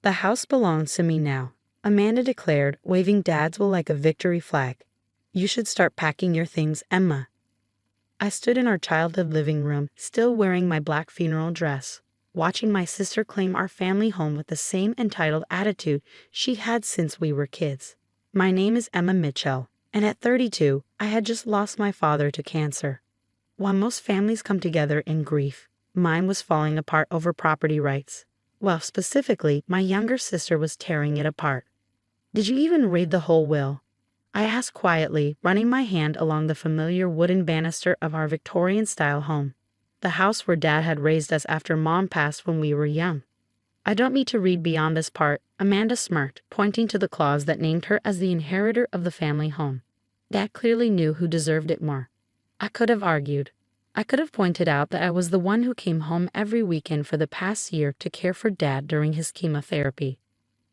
"The house belongs to me now," Amanda declared, waving Dad's will like a victory flag. "You should start packing your things, Emma." I stood in our childhood living room, still wearing my black funeral dress, watching my sister claim our family home with the same entitled attitude she had since we were kids. My name is Emma Mitchell, and at 32, I had just lost my father to cancer. While most families come together in grief, mine was falling apart over property rights. Well, specifically, my younger sister was tearing it apart. "Did you even read the whole will?" I asked quietly, running my hand along the familiar wooden banister of our Victorian-style home, the house where Dad had raised us after Mom passed when we were young. "I don't need to read beyond this part," Amanda smirked, pointing to the clause that named her as the inheritor of the family home. Dad clearly knew who deserved it more. I could have argued. I could have pointed out that I was the one who came home every weekend for the past year to care for Dad during his chemotherapy.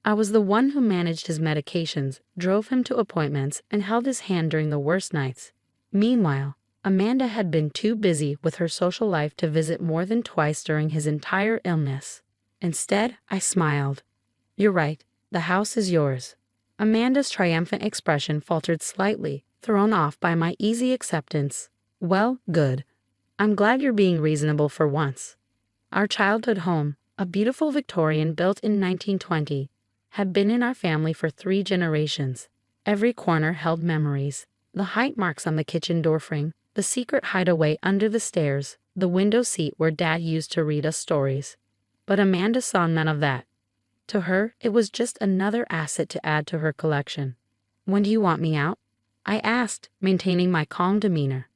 I was the one who managed his medications, drove him to appointments, and held his hand during the worst nights. Meanwhile, Amanda had been too busy with her social life to visit more than twice during his entire illness. Instead, I smiled. "You're right, the house is yours." Amanda's triumphant expression faltered slightly, thrown off by my easy acceptance. "Well, good. I'm glad you're being reasonable for once." Our childhood home, a beautiful Victorian built in 1920, had been in our family for 3 generations. Every corner held memories. The height marks on the kitchen doorframe, the secret hideaway under the stairs, the window seat where Dad used to read us stories. But Amanda saw none of that. To her, it was just another asset to add to her collection. "When do you want me out?" I asked, maintaining my calm demeanor.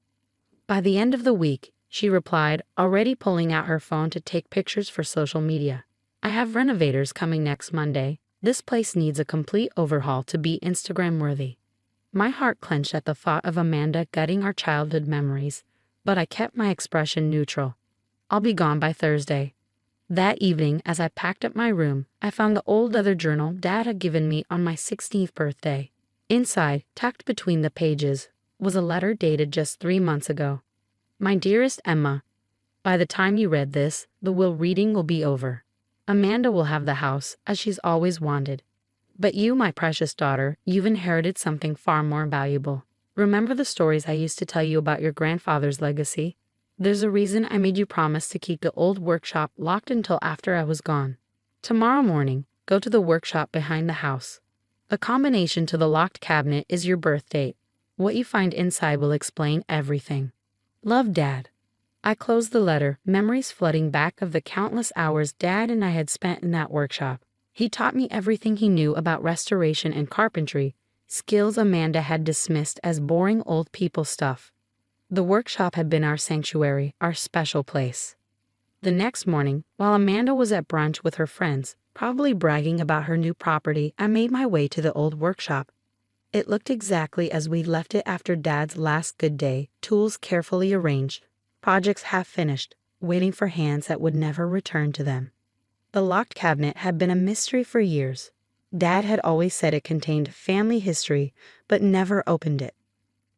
"By the end of the week," she replied, already pulling out her phone to take pictures for social media. "I have renovators coming next Monday. This place needs a complete overhaul to be Instagram-worthy." My heart clenched at the thought of Amanda gutting our childhood memories, but I kept my expression neutral. "I'll be gone by Thursday." That evening, as I packed up my room, I found the old leather journal Dad had given me on my 16th birthday. Inside, tucked between the pages, was a letter dated just 3 months ago. "My dearest Emma, by the time you read this, the will reading will be over. Amanda will have the house, as she's always wanted. But you, my precious daughter, you've inherited something far more valuable. Remember the stories I used to tell you about your grandfather's legacy? There's a reason I made you promise to keep the old workshop locked until after I was gone. Tomorrow morning, go to the workshop behind the house. The combination to the locked cabinet is your birth date. What you find inside will explain everything. Love, Dad." I closed the letter, memories flooding back of the countless hours Dad and I had spent in that workshop. He taught me everything he knew about restoration and carpentry, skills Amanda had dismissed as boring old people stuff. The workshop had been our sanctuary, our special place. The next morning, while Amanda was at brunch with her friends, probably bragging about her new property, I made my way to the old workshop. It looked exactly as we'd left it after Dad's last good day, tools carefully arranged, projects half finished, waiting for hands that would never return to them. The locked cabinet had been a mystery for years. Dad had always said it contained family history, but never opened it.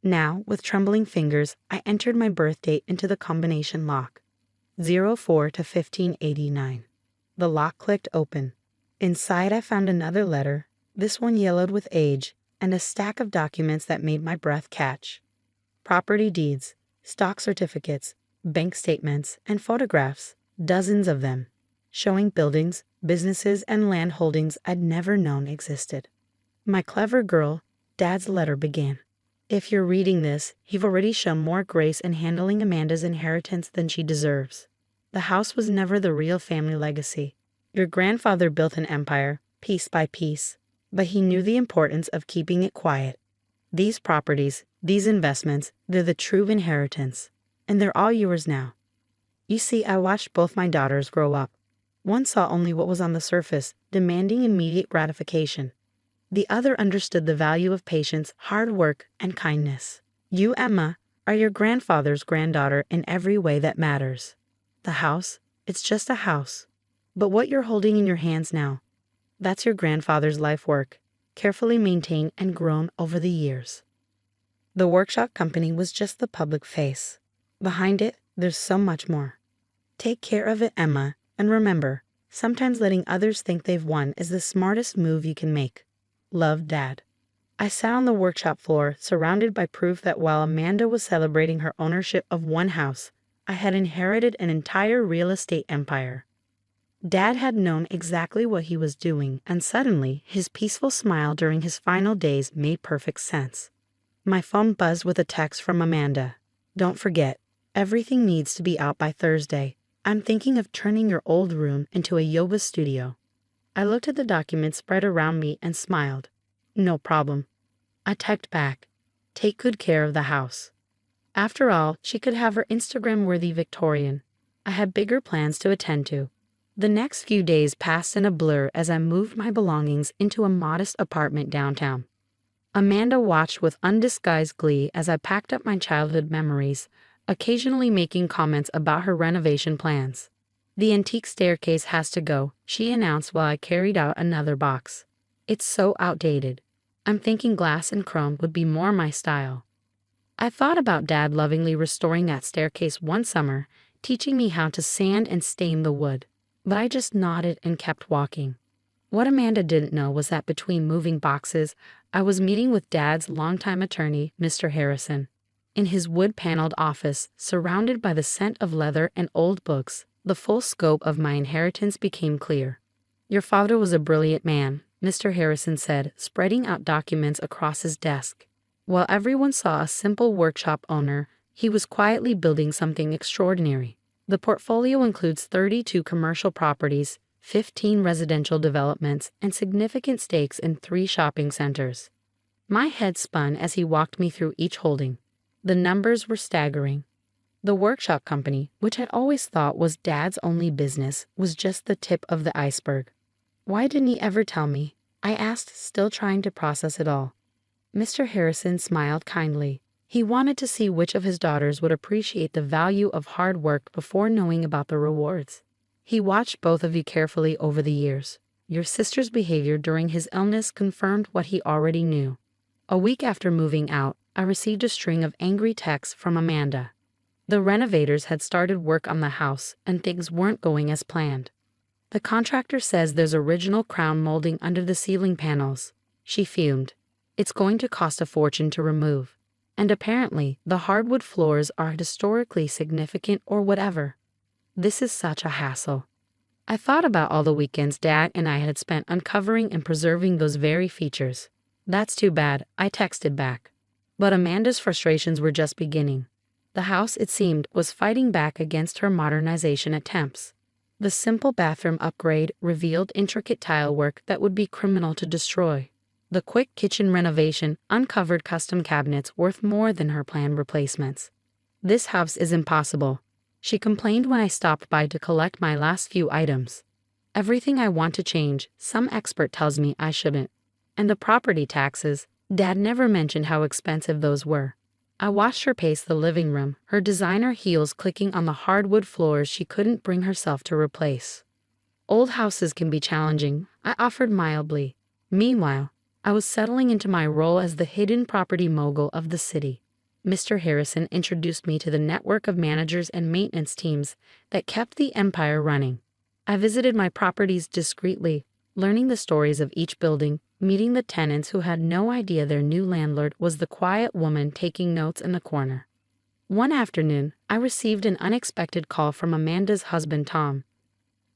Now, with trembling fingers, I entered my birth date into the combination lock. 04 to 1589. The lock clicked open. Inside I found another letter, this one yellowed with age, and a stack of documents that made my breath catch. Property deeds, stock certificates, bank statements, and photographs, dozens of them, showing buildings, businesses, and land holdings I'd never known existed. "My clever girl," Dad's letter began. "If you're reading this, you've already shown more grace in handling Amanda's inheritance than she deserves. The house was never the real family legacy. Your grandfather built an empire, piece by piece, but he knew the importance of keeping it quiet. These properties, these investments, they're the true inheritance, and they're all yours now." You see, I watched both my daughters grow up. One saw only what was on the surface, demanding immediate gratification. The other understood the value of patience, hard work, and kindness. You, Emma, are your grandfather's granddaughter in every way that matters. The house, it's just a house. But what you're holding in your hands now, that's your grandfather's life work, carefully maintained and grown over the years. The workshop company was just the public face. Behind it, there's so much more. Take care of it, Emma, and remember, Sometimes letting others think they've won is the smartest move you can make. Love, Dad. I sat on the workshop floor, surrounded by proof that while Amanda was celebrating her ownership of one house, I had inherited an entire real estate empire. Dad had known exactly what he was doing, and suddenly, his peaceful smile during his final days made perfect sense. My phone buzzed with a text from Amanda. "Don't forget, everything needs to be out by Thursday. I'm thinking of turning your old room into a yoga studio." I looked at the documents spread around me and smiled. "No problem." I typed back, "Take good care of the house." After all, she could have her Instagram-worthy Victorian. I had bigger plans to attend to. The next few days passed in a blur as I moved my belongings into a modest apartment downtown. Amanda watched with undisguised glee as I packed up my childhood memories, occasionally making comments about her renovation plans. "The antique staircase has to go," she announced while I carried out another box. "It's so outdated. I'm thinking glass and chrome would be more my style." I thought about Dad lovingly restoring that staircase one summer, teaching me how to sand and stain the wood. But I just nodded and kept walking. What Amanda didn't know was that between moving boxes, I was meeting with Dad's longtime attorney, Mr. Harrison. In his wood-paneled office, surrounded by the scent of leather and old books, the full scope of my inheritance became clear. "Your father was a brilliant man," Mr. Harrison said, spreading out documents across his desk. While everyone saw a simple workshop owner, he was quietly building something extraordinary. The portfolio includes 32 commercial properties, 15 residential developments, and significant stakes in 3 shopping centers. My head spun as he walked me through each holding. The numbers were staggering. The workshop company, which I'd always thought was Dad's only business, was just the tip of the iceberg. "Why didn't he ever tell me?" I asked, still trying to process it all. Mr. Harrison smiled kindly. He wanted to see which of his daughters would appreciate the value of hard work before knowing about the rewards. "He watched both of you carefully over the years. Your sister's behavior during his illness confirmed what he already knew." A week after moving out, I received a string of angry texts from Amanda. The renovators had started work on the house, and things weren't going as planned. "The contractor says there's original crown molding under the ceiling panels," she fumed. "It's going to cost a fortune to remove. And apparently, the hardwood floors are historically significant or whatever. This is such a hassle." I thought about all the weekends Dad and I had spent uncovering and preserving those very features. "That's too bad," I texted back. But Amanda's frustrations were just beginning. The house, it seemed, was fighting back against her modernization attempts. The simple bathroom upgrade revealed intricate tile work that would be criminal to destroy. The quick kitchen renovation uncovered custom cabinets worth more than her planned replacements. "This house is impossible," she complained when I stopped by to collect my last few items. "Everything I want to change, some expert tells me I shouldn't. And the property taxes, Dad never mentioned how expensive those were." I watched her pace the living room, her designer heels clicking on the hardwood floors she couldn't bring herself to replace. "Old houses can be challenging," I offered mildly. Meanwhile, I was settling into my role as the hidden property mogul of the city. Mr. Harrison introduced me to the network of managers and maintenance teams that kept the empire running. I visited my properties discreetly, learning the stories of each building, meeting the tenants who had no idea their new landlord was the quiet woman taking notes in the corner. One afternoon, I received an unexpected call from Amanda's husband, Tom.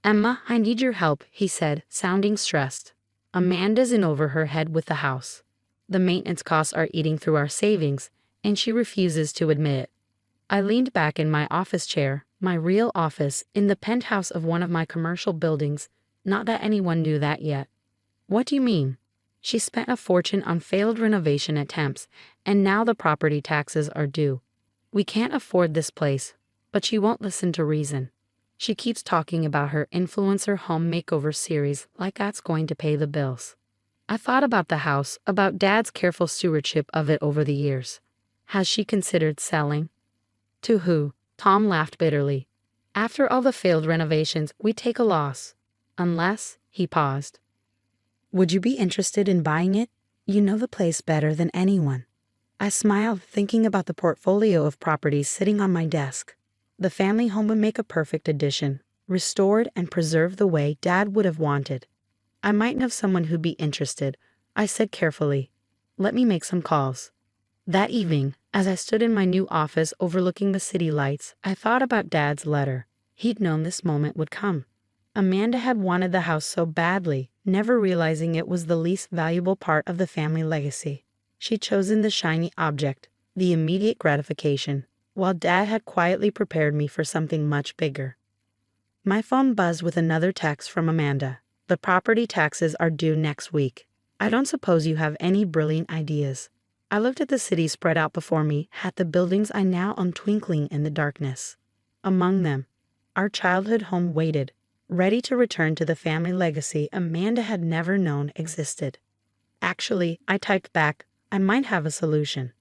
"Emma, I need your help," he said, sounding stressed. "Amanda's in over her head with the house. The maintenance costs are eating through our savings, and she refuses to admit it." I leaned back in my office chair, my real office, in the penthouse of one of my commercial buildings, not that anyone knew that yet. "What do you mean?" "She spent a fortune on failed renovation attempts, and now the property taxes are due. We can't afford this place, but she won't listen to reason. She keeps talking about her influencer home makeover series like that's going to pay the bills." I thought about the house, about Dad's careful stewardship of it over the years. Has she considered selling? "To who?" Tom laughed bitterly. "After all the failed renovations, we take a loss. Unless," he paused. "Would you be interested in buying it? You know the place better than anyone." I smiled, thinking about the portfolio of properties sitting on my desk. The family home would make a perfect addition, restored and preserved the way Dad would have wanted. I might know someone who'd be interested, I said carefully. Let me make some calls. That evening, as I stood in my new office overlooking the city lights, I thought about Dad's letter. He'd known this moment would come. Amanda had wanted the house so badly, never realizing it was the least valuable part of the family legacy. She'd chosen the shiny object, the immediate gratification, while Dad had quietly prepared me for something much bigger. My phone buzzed with another text from Amanda. The property taxes are due next week. I don't suppose you have any brilliant ideas. I looked at the city spread out before me, at the buildings I now own twinkling in the darkness. Among them, our childhood home waited, ready to return to the family legacy Amanda had never known existed. Actually, I typed back, I might have a solution.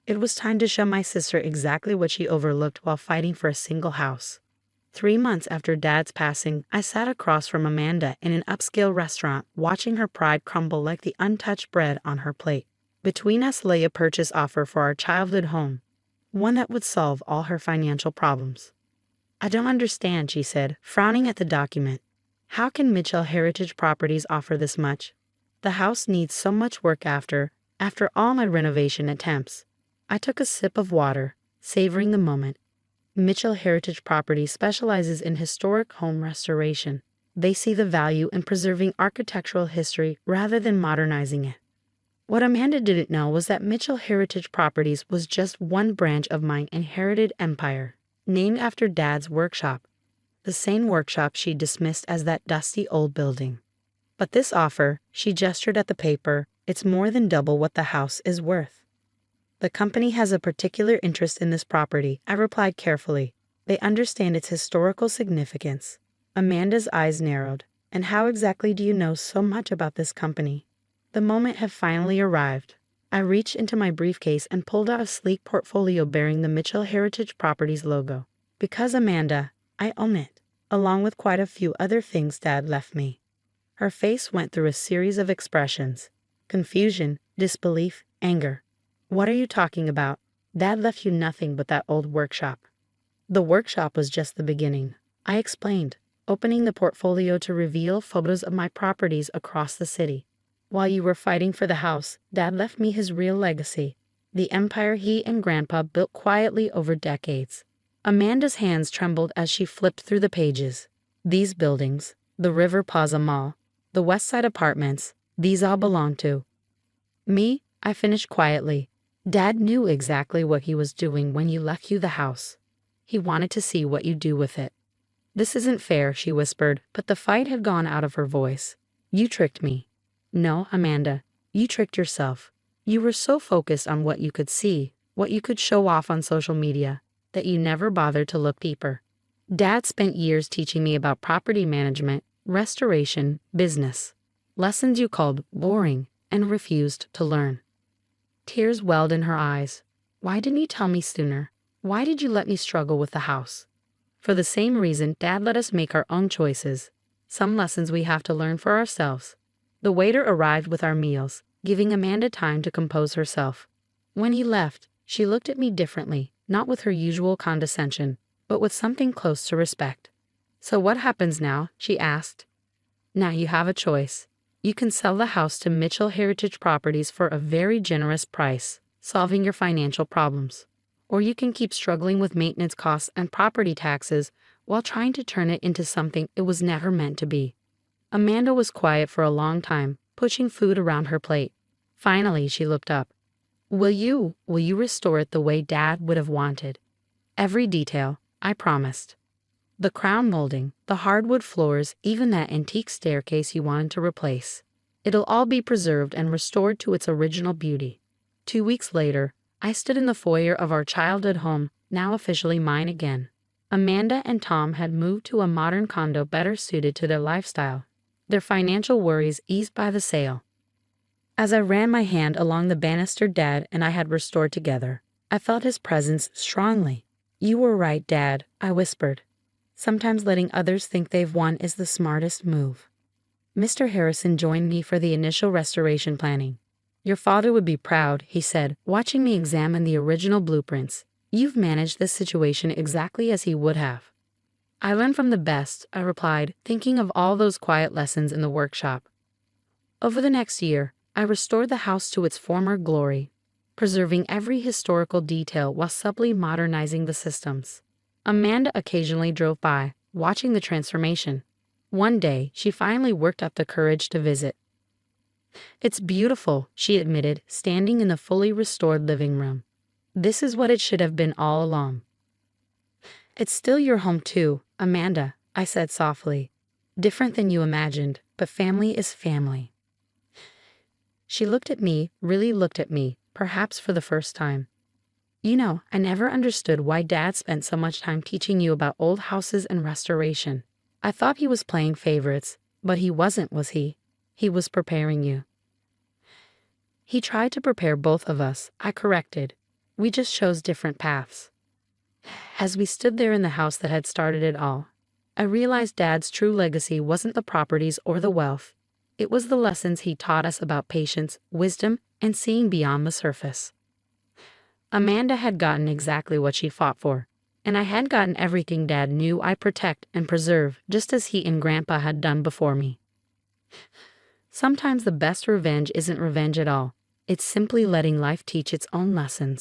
It was time to show my sister exactly what she overlooked while fighting for a single house. 3 months after Dad's passing, I sat across from Amanda in an upscale restaurant, watching her pride crumble like the untouched bread on her plate. Between us lay a purchase offer for our childhood home, one that would solve all her financial problems. I don't understand, she said, frowning at the document. How can Mitchell Heritage Properties offer this much? The house needs so much work after all my renovation attempts. I took a sip of water, savoring the moment. Mitchell Heritage Properties specializes in historic home restoration. They see the value in preserving architectural history rather than modernizing it. What Amanda didn't know was that Mitchell Heritage Properties was just one branch of my inherited empire, named after Dad's workshop, the same workshop she dismissed as that dusty old building. But this offer, she gestured at the paper, it's more than double what the house is worth. The company has a particular interest in this property, I replied carefully. They understand its historical significance. Amanda's eyes narrowed. And how exactly do you know so much about this company? The moment had finally arrived. I reached into my briefcase and pulled out a sleek portfolio bearing the Mitchell Heritage Properties logo. Because Amanda, I own it, along with quite a few other things Dad left me. Her face went through a series of expressions. Confusion, disbelief, anger. What are you talking about? Dad left you nothing but that old workshop. The workshop was just the beginning, I explained, opening the portfolio to reveal photos of my properties across the city. While you were fighting for the house, Dad left me his real legacy, the empire he and Grandpa built quietly over decades. Amanda's hands trembled as she flipped through the pages. These buildings, the River Plaza Mall, the West Side Apartments, these all belong to me, I finished quietly. Dad knew exactly what he was doing when you left you the house. He wanted to see what you do with it. This isn't fair, she whispered, but the fight had gone out of her voice. You tricked me. No, Amanda, you tricked yourself. You were so focused on what you could see, what you could show off on social media, that you never bothered to look deeper. Dad spent years teaching me about property management, restoration, business. Lessons you called boring and refused to learn. Tears welled in her eyes. Why didn't you tell me sooner? Why did you let me struggle with the house? For the same reason Dad let us make our own choices. Some lessons we have to learn for ourselves. The waiter arrived with our meals, giving Amanda time to compose herself. When he left, she looked at me differently, not with her usual condescension, but with something close to respect. So what happens now? She asked. Now you have a choice. You can sell the house to Mitchell Heritage Properties for a very generous price, solving your financial problems. Or you can keep struggling with maintenance costs and property taxes while trying to turn it into something it was never meant to be. Amanda was quiet for a long time, pushing food around her plate. Finally, she looked up. Will you restore it the way Dad would have wanted? Every detail, I promised. The crown molding, the hardwood floors, even that antique staircase you wanted to replace. It'll all be preserved and restored to its original beauty. 2 weeks later, I stood in the foyer of our childhood home, now officially mine again. Amanda and Tom had moved to a modern condo better suited to their lifestyle. Their financial worries eased by the sale. As I ran my hand along the banister Dad and I had restored together, I felt his presence strongly. You were right, Dad, I whispered. Sometimes letting others think they've won is the smartest move. Mr. Harrison joined me for the initial restoration planning. Your father would be proud, he said, watching me examine the original blueprints. You've managed this situation exactly as he would have. I learn from the best, I replied, thinking of all those quiet lessons in the workshop. Over the next year, I restored the house to its former glory, preserving every historical detail while subtly modernizing the systems. Amanda occasionally drove by, watching the transformation. One day, she finally worked up the courage to visit. It's beautiful, she admitted, standing in the fully restored living room. This is what it should have been all along. It's still your home too, Amanda, I said softly. Different than you imagined, but family is family. She looked at me, really looked at me, perhaps for the first time. You know, I never understood why Dad spent so much time teaching you about old houses and restoration. I thought he was playing favorites, but he wasn't, was he? He was preparing you. He tried to prepare both of us, I corrected. We just chose different paths. As we stood there in the house that had started it all, I realized Dad's true legacy wasn't the properties or the wealth. It was the lessons he taught us about patience, wisdom, and seeing beyond the surface. Amanda had gotten exactly what she fought for, and I had gotten everything Dad knew I'd protect and preserve, just as he and Grandpa had done before me. Sometimes the best revenge isn't revenge at all. It's simply letting life teach its own lessons.